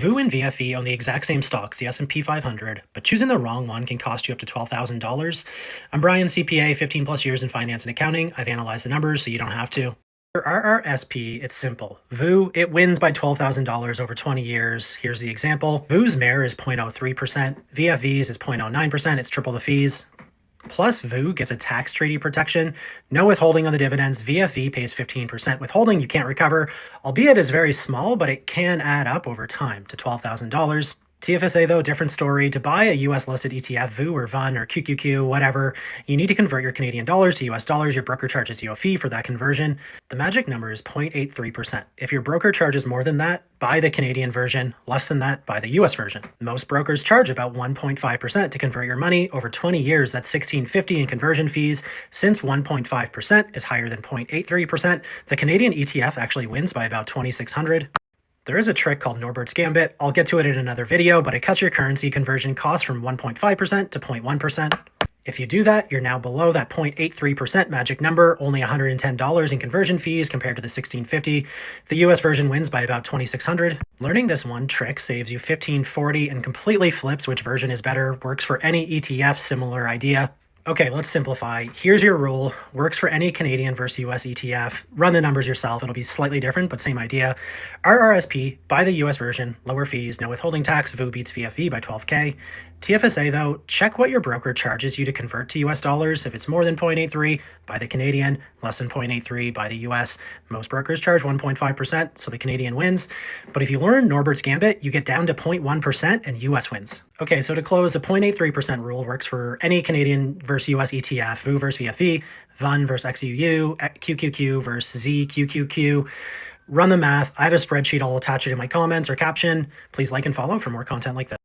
VOO and VFV own the exact same stocks, the S&P 500, but choosing the wrong one can cost you up to $12,000. I'm Brian, CPA, 15 plus years in finance and accounting. I've analyzed the numbers so you don't have to. For RRSP, it's simple. VOO, it wins by $12,000 over 20 years. Here's the example. VOO's MER is 0.03%, VFV's is 0.09%, it's triple the fees. Plus, VOO gets a tax treaty protection, no withholding on the dividends. VFV pays 15% withholding you can't recover, albeit it's very small, but it can add up over time to $12,000. TFSA, though, different story. To buy a US-listed ETF, VOO or VUN or QQQ, whatever, you need to convert your Canadian dollars to US dollars. Your broker charges you a fee for that conversion. The magic number is 0.83%. If your broker charges more than that, buy the Canadian version. Less than that, buy the US version. Most brokers charge about 1.5% to convert your money. Over 20 years, that's $16.50 in conversion fees. Since 1.5% is higher than 0.83%, the Canadian ETF actually wins by about $2,600. There is a trick called Norbert's Gambit. I'll get to it in another video, but it cuts your currency conversion cost from 1.5% to 0.1%. If you do that, you're now below that 0.83% magic number, only $110 in conversion fees compared to the $16.50. The US version wins by about $2,600. Learning this one trick saves you $15.40 and completely flips which version is better. Works for any ETF, similar idea. Okay, let's simplify. Here's your rule. Works for any Canadian versus US ETF. Run the numbers yourself. It'll be slightly different, but same idea. RRSP, buy the US version, lower fees, no withholding tax. VOO beats VFV by 12K. TFSA, though, check what your broker charges you to convert to US dollars. If it's more than 0.83, buy the Canadian. Less than 0.83, buy the US. Most brokers charge 1.5%, so the Canadian wins. But if you learn Norbert's Gambit, you get down to 0.1% and US wins. Okay, so to close, the 0.83% rule works for any Canadian versus US ETF, VOO versus VFV, VUN versus XUU, QQQ versus ZQQQ. Run the math. I have a spreadsheet. I'll attach it in my comments or caption. Please like and follow for more content like this.